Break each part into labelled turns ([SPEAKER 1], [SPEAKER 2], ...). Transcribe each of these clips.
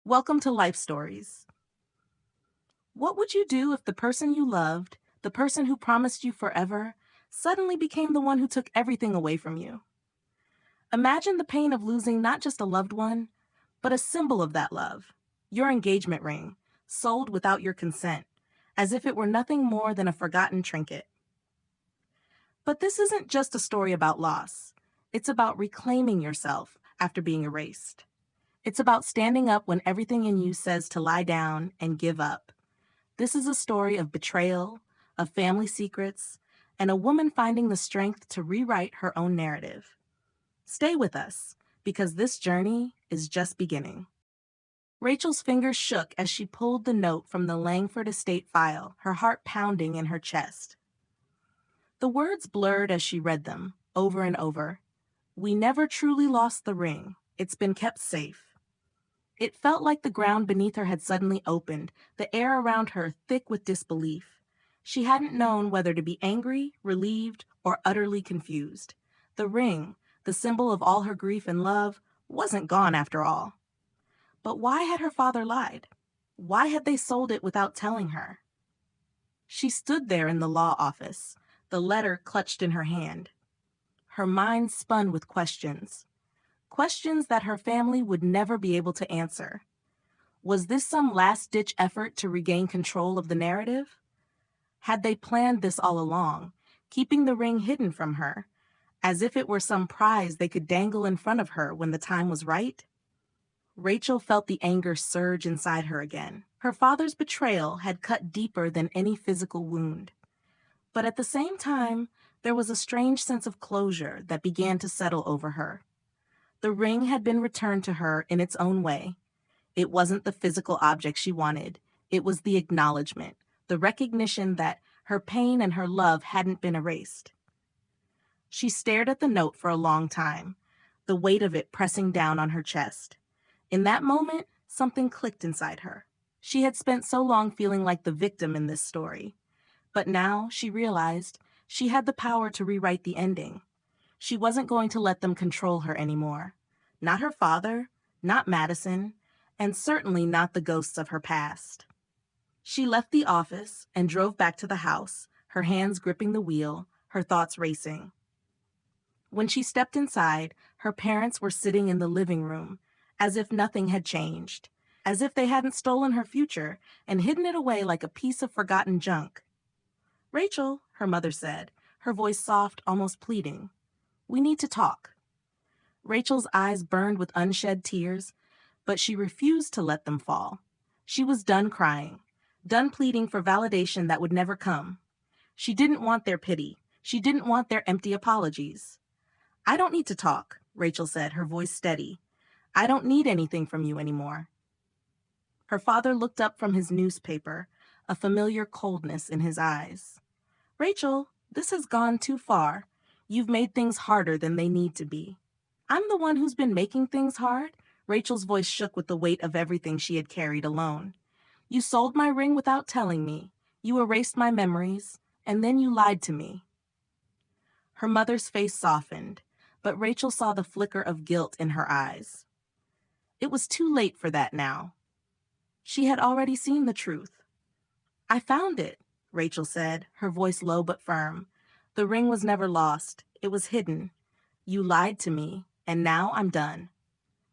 [SPEAKER 1] Welcome to Life Stories. What would you do if the person you loved, the person who promised you forever, suddenly became the one who took everything away from you? Imagine the pain of losing not just a loved one, but a symbol of that love, your engagement ring, sold without your consent, as if it were nothing more than a forgotten trinket. But this isn't just a story about loss. It's about reclaiming yourself after being erased. It's about standing up when everything in you says to lie down and give up. This is a story of betrayal, of family secrets, and a woman finding the strength to rewrite her own narrative. Stay with us, because this journey is just beginning. Rachel's fingers shook as she pulled the note from the Langford estate file, her heart pounding in her chest. The words blurred as she read them, over and over. We never truly lost the ring. It's been kept safe. It felt like the ground beneath her had suddenly opened, the air around her thick with disbelief. She hadn't known whether to be angry, relieved, or utterly confused. The ring, the symbol of all her grief and love, wasn't gone after all. But why had her father lied? Why had they sold it without telling her? She stood there in the law office, the letter clutched in her hand. Her mind spun with questions. Questions that her family would never be able to answer. Was this some last-ditch effort to regain control of the narrative? Had they planned this all along, keeping the ring hidden from her, as if it were some prize they could dangle in front of her when the time was right? Rachel felt the anger surge inside her again. Her father's betrayal had cut deeper than any physical wound. But at the same time, there was a strange sense of closure that began to settle over her. The ring had been returned to her in its own way. It wasn't the physical object she wanted. It was the acknowledgement, the recognition that her pain and her love hadn't been erased. She stared at the note for a long time, the weight of it pressing down on her chest. In that moment, something clicked inside her. She had spent so long feeling like the victim in this story. But now she realized she had the power to rewrite the ending. She wasn't going to let them control her anymore. Not her father, not Madison, and certainly not the ghosts of her past. She left the office and drove back to the house, her hands gripping the wheel, her thoughts racing. When she stepped inside, her parents were sitting in the living room, as if nothing had changed, as if they hadn't stolen her future and hidden it away like a piece of forgotten junk. "Rachel," her mother said, her voice soft, almost pleading, "we need to talk." Rachel's eyes burned with unshed tears, but she refused to let them fall. She was done crying, done pleading for validation that would never come. She didn't want their pity. She didn't want their empty apologies. "I don't need to talk," Rachel said, her voice steady. "I don't need anything from you anymore." Her father looked up from his newspaper, a familiar coldness in his eyes. "Rachel, this has gone too far. You've made things harder than they need to be." "I'm the one who's been making things hard?" Rachel's voice shook with the weight of everything she had carried alone. "You sold my ring without telling me. You erased my memories, and then you lied to me." Her mother's face softened, but Rachel saw the flicker of guilt in her eyes. It was too late for that now. She had already seen the truth. "I found it," Rachel said, her voice low but firm. "The ring was never lost. It was hidden. You lied to me, and now I'm done."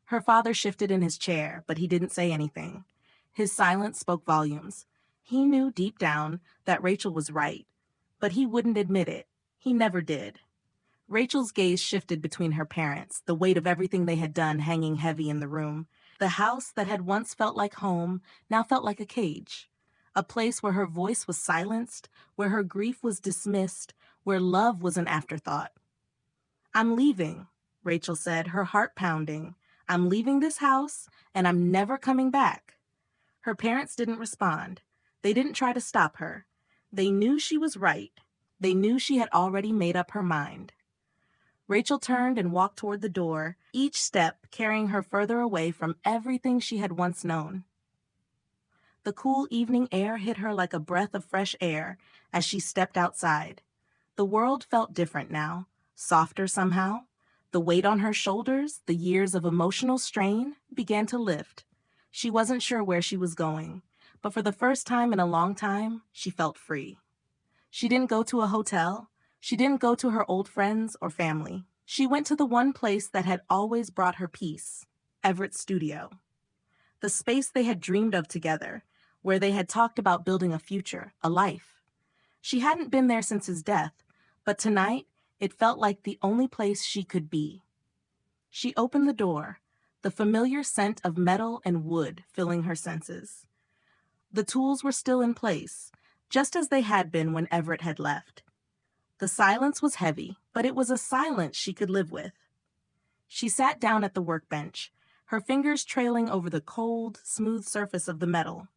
[SPEAKER 1] Her father shifted in his chair, but he didn't say anything. His silence spoke volumes. He knew deep down that Rachel was right, but he wouldn't admit it. He never did. Rachel's gaze shifted between her parents, the weight of everything they had done hanging heavy in the room. The house that had once felt like home now felt like a cage. A place where her voice was silenced, where her grief was dismissed, where love was an afterthought. "I'm leaving," Rachel said, her heart pounding. "I'm leaving this house, and I'm never coming back." Her parents didn't respond. They didn't try to stop her. They knew she was right. They knew she had already made up her mind. Rachel turned and walked toward the door, each step carrying her further away from everything she had once known. The cool evening air hit her like a breath of fresh air as she stepped outside. The world felt different now, softer somehow. The weight on her shoulders, the years of emotional strain, began to lift. She wasn't sure where she was going, but for the first time in a long time, she felt free. She didn't go to a hotel. She didn't go to her old friends or family. She went to the one place that had always brought her peace, Everett's studio. The space they had dreamed of together, where they had talked about building a future, a life. She hadn't been there since his death, but tonight it felt like the only place she could be. She opened the door, the familiar scent of metal and wood filling her senses. The tools were still in place, just as they had been when Everett had left. The silence was heavy, but it was a silence she could live with. She sat down at the workbench, her fingers trailing over the cold, smooth surface of the metal.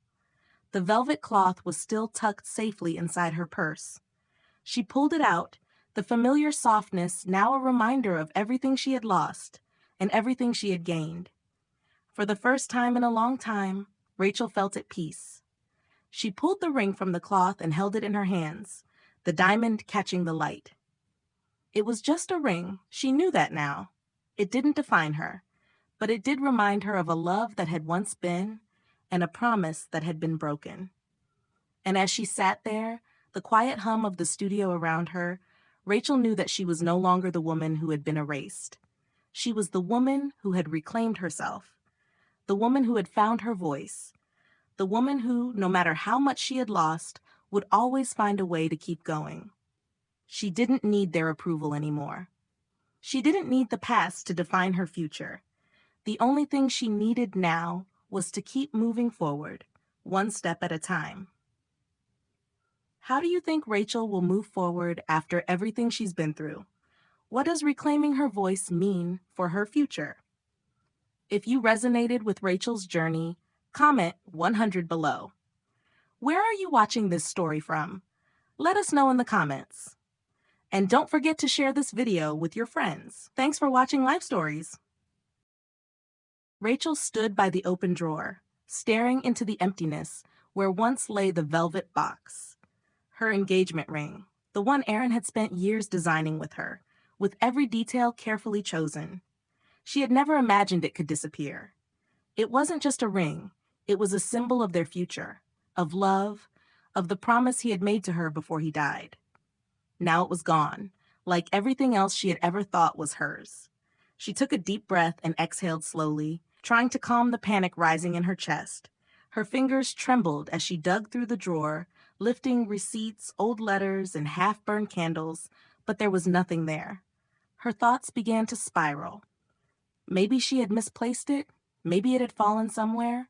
[SPEAKER 1] The velvet cloth was still tucked safely inside her purse. She pulled it out, the familiar softness now a reminder of everything she had lost and everything she had gained. For the first time in a long time, Rachel felt at peace. She pulled the ring from the cloth and held it in her hands, the diamond catching the light. It was just a ring, she knew that now. It didn't define her, but it did remind her of a love that had once been and a promise that had been broken. And as she sat there, the quiet hum of the studio around her, Rachel knew that she was no longer the woman who had been erased. She was the woman who had reclaimed herself, the woman who had found her voice, the woman who, no matter how much she had lost, would always find a way to keep going. She didn't need their approval anymore. She didn't need the past to define her future. The only thing she needed now was to keep moving forward, one step at a time. How do you think Rachel will move forward after everything she's been through? What does reclaiming her voice mean for her future? If you resonated with Rachel's journey, comment 100 below. Where are you watching this story from? Let us know in the comments. And don't forget to share this video with your friends. Thanks for watching Life Stories. Rachel stood by the open drawer, staring into the emptiness where once lay the velvet box. Her engagement ring, the one Aaron had spent years designing with her, with every detail carefully chosen. She had never imagined it could disappear. It wasn't just a ring, it was a symbol of their future, of love, of the promise he had made to her before he died. Now it was gone, like everything else she had ever thought was hers. She took a deep breath and exhaled slowly, trying to calm the panic rising in her chest. Her fingers trembled as she dug through the drawer, lifting receipts, old letters, and half-burned candles, but there was nothing there. Her thoughts began to spiral. Maybe she had misplaced it, maybe it had fallen somewhere.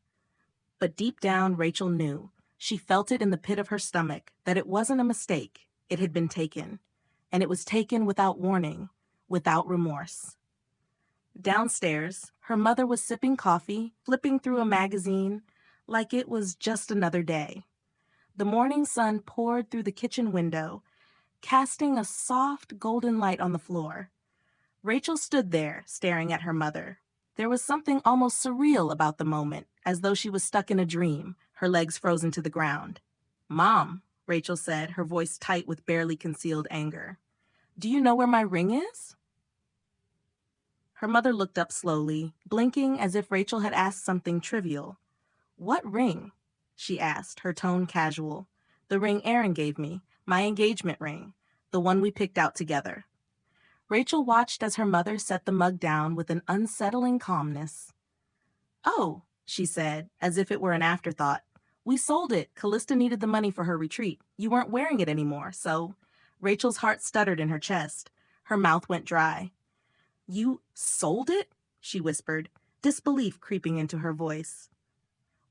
[SPEAKER 1] But deep down, Rachel knew. She felt it in the pit of her stomach, that it wasn't a mistake. It had been taken. And it was taken without warning, without remorse. Downstairs, her mother was sipping coffee, flipping through a magazine, like it was just another day. The morning sun poured through the kitchen window, casting a soft golden light on the floor. Rachel stood there, staring at her mother. There was something almost surreal about the moment, as though she was stuck in a dream, her legs frozen to the ground. "Mom," Rachel said, her voice tight with barely concealed anger. "Do you know where my ring is?" Her mother looked up slowly, blinking as if Rachel had asked something trivial. "What ring?" she asked, her tone casual. "The ring Aaron gave me, my engagement ring, the one we picked out together." Rachel watched as her mother set the mug down with an unsettling calmness. "Oh," she said, as if it were an afterthought. "We sold it. Callista needed the money for her retreat. You weren't wearing it anymore, so—" Rachel's heart stuttered in her chest. Her mouth went dry. "You sold it?" she whispered, disbelief creeping into her voice.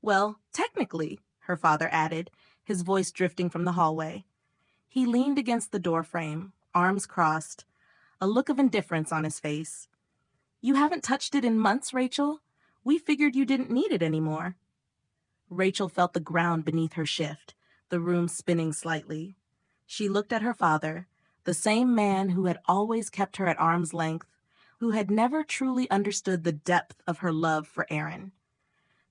[SPEAKER 1] "Well, technically," her father added, his voice drifting from the hallway. He leaned against the doorframe, arms crossed, a look of indifference on his face. "You haven't touched it in months, Rachel. We figured you didn't need it anymore." Rachel felt the ground beneath her shift, the room spinning slightly. She looked at her father, the same man who had always kept her at arm's length, who had never truly understood the depth of her love for Aaron.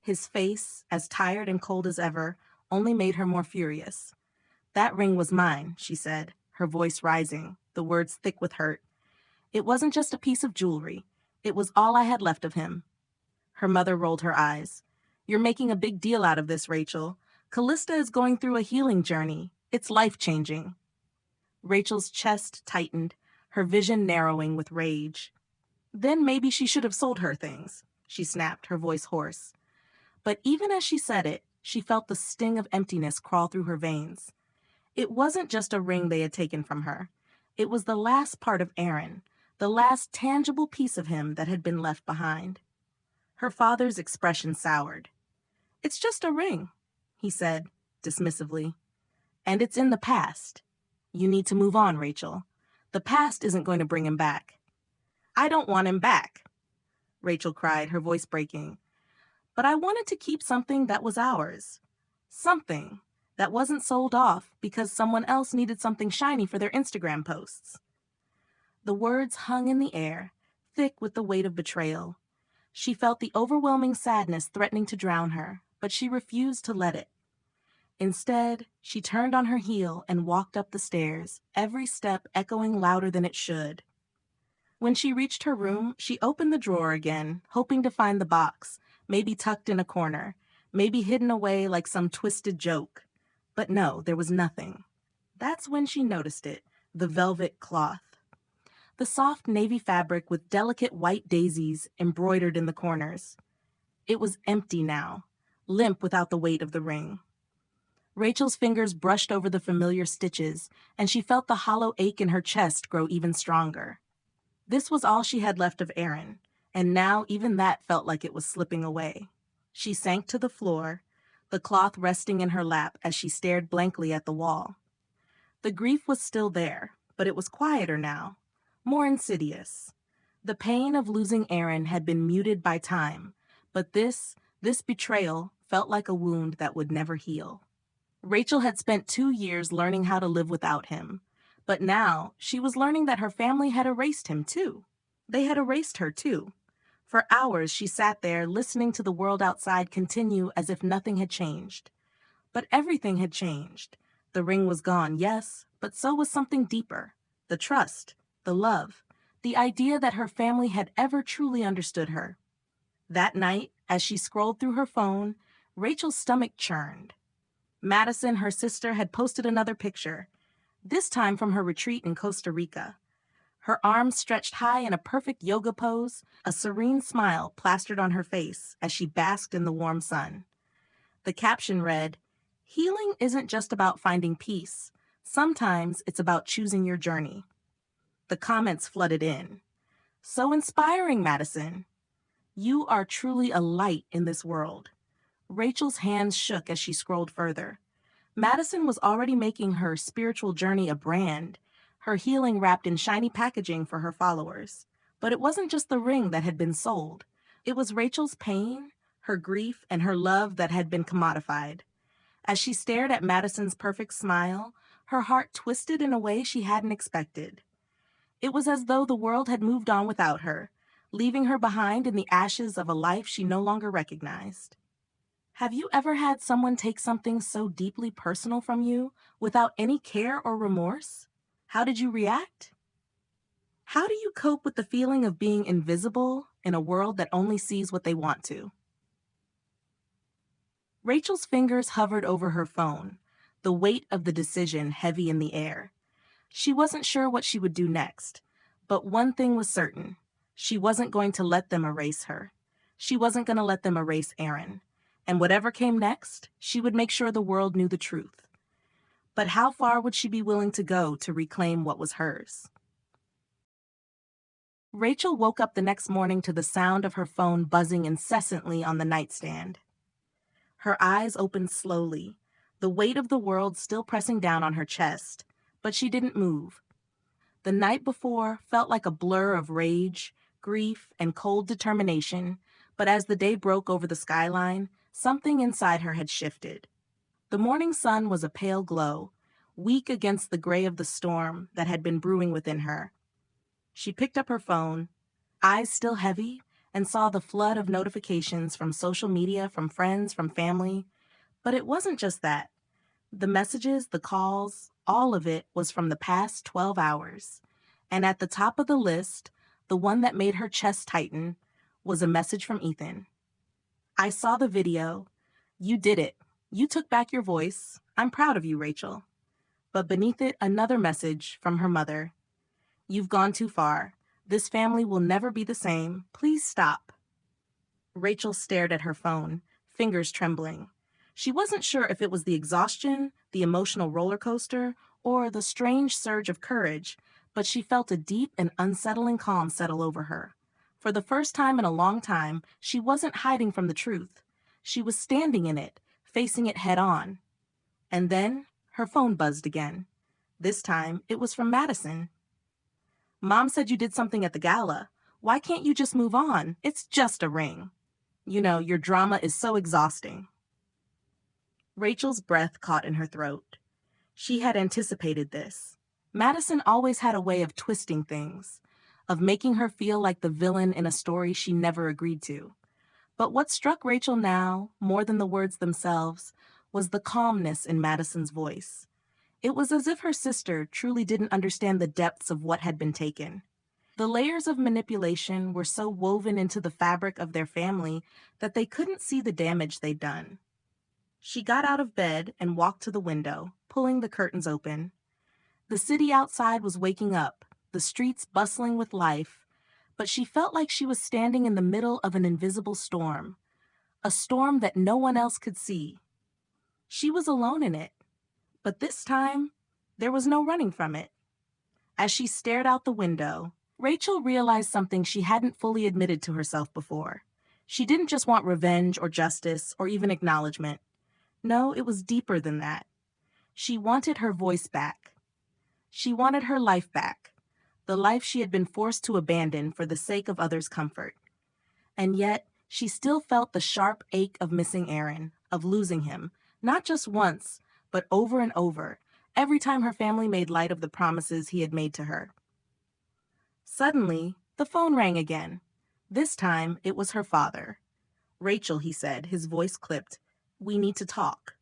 [SPEAKER 1] His face, as tired and cold as ever, only made her more furious. "That ring was mine," she said, her voice rising, the words thick with hurt. "It wasn't just a piece of jewelry. It was all I had left of him." Her mother rolled her eyes. You're making a big deal out of this, Rachel. Callista is going through a healing journey. It's life-changing. Rachel's chest tightened, her vision narrowing with rage. Then maybe she should have sold her things, she snapped, her voice hoarse. But even as she said it, she felt the sting of emptiness crawl through her veins. It wasn't just a ring they had taken from her. It was the last part of Aaron, the last tangible piece of him that had been left behind. Her father's expression soured. "It's just a ring," he said, dismissively. "And it's in the past. You need to move on, Rachel. The past isn't going to bring him back." "I don't want him back," Rachel cried, her voice breaking. "But I wanted to keep something that was ours. Something that wasn't sold off because someone else needed something shiny for their Instagram posts." The words hung in the air, thick with the weight of betrayal. She felt the overwhelming sadness threatening to drown her, but she refused to let it. Instead, she turned on her heel and walked up the stairs, every step echoing louder than it should. When she reached her room, she opened the drawer again, hoping to find the box, maybe tucked in a corner, maybe hidden away like some twisted joke. But no, there was nothing. That's when she noticed it, the velvet cloth. The soft navy fabric with delicate white daisies embroidered in the corners. It was empty now, limp without the weight of the ring. Rachel's fingers brushed over the familiar stitches, and she felt the hollow ache in her chest grow even stronger. This was all she had left of Aaron, and now even that felt like it was slipping away. She sank to the floor, the cloth resting in her lap as she stared blankly at the wall. The grief was still there, but it was quieter now, more insidious. The pain of losing Aaron had been muted by time, but this betrayal felt like a wound that would never heal. Rachel had spent 2 years learning how to live without him, but now she was learning that her family had erased him too. They had erased her too. For hours she sat there listening to the world outside continue as if nothing had changed. But everything had changed. The ring was gone, yes, but so was something deeper. The trust, the love, the idea that her family had ever truly understood her. That night, as she scrolled through her phone, Rachel's stomach churned. Madison, her sister, had posted another picture, this time from her retreat in Costa Rica. Her arms stretched high in a perfect yoga pose, a serene smile plastered on her face as she basked in the warm sun. The caption read, "Healing isn't just about finding peace. Sometimes it's about choosing your journey." The comments flooded in. "So inspiring, Madison. You are truly a light in this world." Rachel's hands shook as she scrolled further. Madison was already making her spiritual journey a brand, her healing wrapped in shiny packaging for her followers. But it wasn't just the ring that had been sold. It was Rachel's pain, her grief, and her love that had been commodified. As she stared at Madison's perfect smile, her heart twisted in a way she hadn't expected. It was as though the world had moved on without her, leaving her behind in the ashes of a life she no longer recognized. Have you ever had someone take something so deeply personal from you without any care or remorse? How did you react? How do you cope with the feeling of being invisible in a world that only sees what they want to? Rachel's fingers hovered over her phone, the weight of the decision heavy in the air. She wasn't sure what she would do next, but one thing was certain. She wasn't going to let them erase her. She wasn't going to let them erase Aaron. And whatever came next, she would make sure the world knew the truth. But how far would she be willing to go to reclaim what was hers? Rachel woke up the next morning to the sound of her phone buzzing incessantly on the nightstand. Her eyes opened slowly, the weight of the world still pressing down on her chest, but she didn't move. The night before felt like a blur of rage, grief, and cold determination, but as the day broke over the skyline, something inside her had shifted. The morning sun was a pale glow, weak against the gray of the storm that had been brewing within her. She picked up her phone, eyes still heavy, and saw the flood of notifications from social media, from friends, from family. But it wasn't just that. The messages, the calls, all of it was from the past 12 hours. And at the top of the list, the one that made her chest tighten, was a message from Ethan. I saw the video. You did it. You took back your voice. I'm proud of you, Rachel. But beneath it, another message from her mother. You've gone too far. This family will never be the same. Please stop. Rachel stared at her phone, fingers trembling. She wasn't sure if it was the exhaustion, the emotional roller coaster, or the strange surge of courage, but she felt a deep and unsettling calm settle over her. For the first time in a long time, she wasn't hiding from the truth. She was standing in it, facing it head on. And then her phone buzzed again. This time, it was from Madison. Mom said you did something at the gala. Why can't you just move on? It's just a ring. You know, your drama is so exhausting. Rachel's breath caught in her throat. She had anticipated this. Madison always had a way of twisting things, of making her feel like the villain in a story she never agreed to. But what struck Rachel now, more than the words themselves, was the calmness in Madison's voice. It was as if her sister truly didn't understand the depths of what had been taken. The layers of manipulation were so woven into the fabric of their family that they couldn't see the damage they'd done. She got out of bed and walked to the window, pulling the curtains open. The city outside was waking up, the streets bustling with life, but she felt like she was standing in the middle of an invisible storm, a storm that no one else could see. She was alone in it, but this time, there was no running from it. As she stared out the window, Rachel realized something she hadn't fully admitted to herself before. She didn't just want revenge or justice or even acknowledgement. No, it was deeper than that. She wanted her voice back. She wanted her life back, the life she had been forced to abandon for the sake of others' comfort. And yet, she still felt the sharp ache of missing Aaron, of losing him, not just once, but over and over, every time her family made light of the promises he had made to her. Suddenly, the phone rang again. This time, it was her father. "Rachel," he said, his voice clipped. "We need to talk."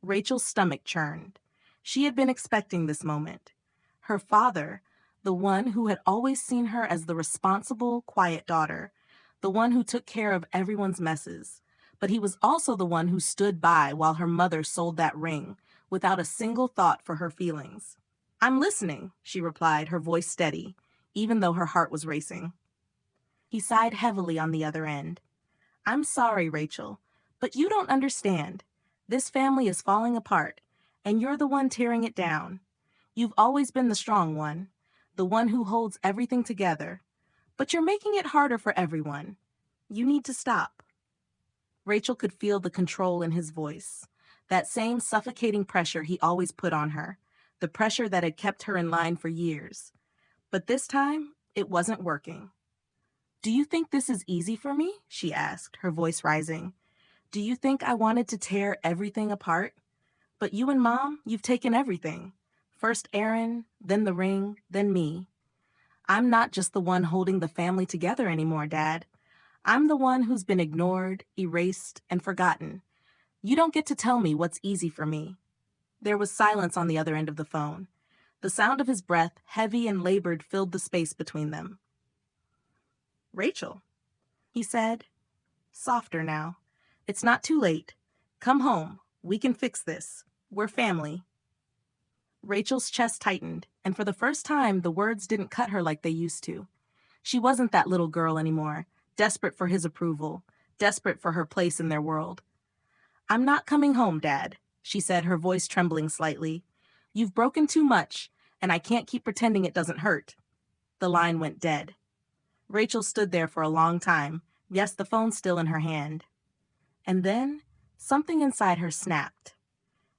[SPEAKER 1] Rachel's stomach churned. She had been expecting this moment. Her father, the one who had always seen her as the responsible, quiet daughter, the one who took care of everyone's messes, but he was also the one who stood by while her mother sold that ring, without a single thought for her feelings. "I'm listening," she replied, her voice steady, even though her heart was racing. He sighed heavily on the other end. "I'm sorry, Rachel, but you don't understand. This family is falling apart, and you're the one tearing it down. You've always been the strong one, the one who holds everything together, but you're making it harder for everyone. You need to stop." Rachel could feel the control in his voice, that same suffocating pressure he always put on her, the pressure that had kept her in line for years. But this time, it wasn't working. "Do you think this is easy for me?" she asked, her voice rising. "Do you think I wanted to tear everything apart? But you and Mom, you've taken everything. First Aaron, then the ring, then me. I'm not just the one holding the family together anymore, Dad. I'm the one who's been ignored, erased, and forgotten. You don't get to tell me what's easy for me." There was silence on the other end of the phone. The sound of his breath, heavy and labored, filled the space between them. "Rachel," he said, softer now. "It's not too late. Come home. We can fix this. We're family." Rachel's chest tightened, and for the first time, the words didn't cut her like they used to. She wasn't that little girl anymore, desperate for his approval, desperate for her place in their world. "I'm not coming home, Dad," she said, her voice trembling slightly. "You've broken too much, and I can't keep pretending it doesn't hurt." The line went dead. Rachel stood there for a long time, yes, the phone still in her hand. And then, something inside her snapped.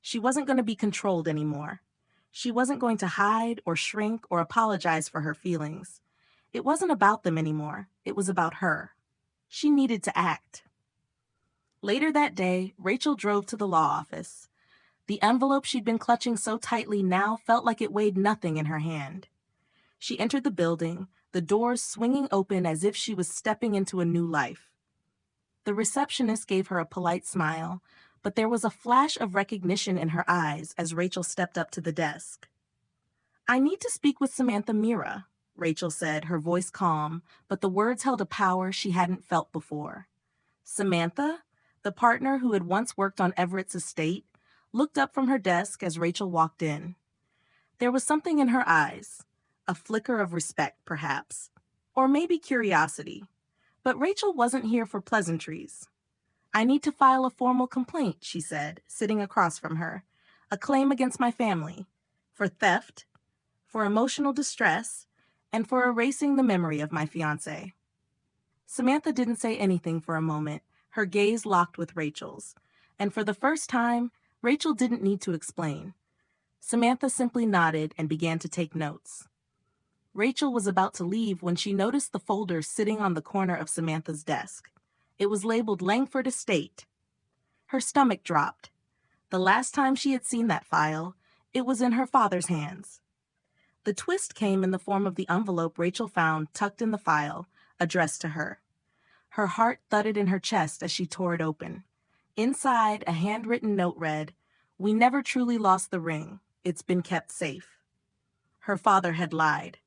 [SPEAKER 1] She wasn't going to be controlled anymore. She wasn't going to hide or shrink or apologize for her feelings. It wasn't about them anymore. It was about her. She needed to act. Later that day, Rachel drove to the law office. The envelope she'd been clutching so tightly now felt like it weighed nothing in her hand. She entered the building, the doors swinging open as if she was stepping into a new life. The receptionist gave her a polite smile, but there was a flash of recognition in her eyes as Rachel stepped up to the desk. "I need to speak with Samantha Mira," Rachel said, her voice calm, but the words held a power she hadn't felt before. Samantha, the partner who had once worked on Everett's estate, looked up from her desk as Rachel walked in. There was something in her eyes, a flicker of respect, perhaps, or maybe curiosity. But Rachel wasn't here for pleasantries. "I need to file a formal complaint," she said, sitting across from her. "A claim against my family. For theft, for emotional distress, and for erasing the memory of my fiancé." Samantha didn't say anything for a moment, her gaze locked with Rachel's. And for the first time, Rachel didn't need to explain. Samantha simply nodded and began to take notes. Rachel was about to leave when she noticed the folder sitting on the corner of Samantha's desk. It was labeled Langford Estate. Her stomach dropped. The last time she had seen that file, it was in her father's hands. The twist came in the form of the envelope Rachel found tucked in the file, addressed to her. Her heart thudded in her chest as she tore it open. Inside, a handwritten note read, "We never truly lost the ring. It's been kept safe." Her father had lied.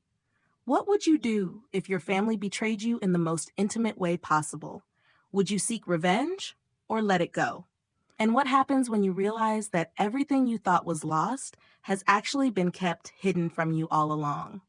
[SPEAKER 1] What would you do if your family betrayed you in the most intimate way possible? Would you seek revenge or let it go? And what happens when you realize that everything you thought was lost has actually been kept hidden from you all along?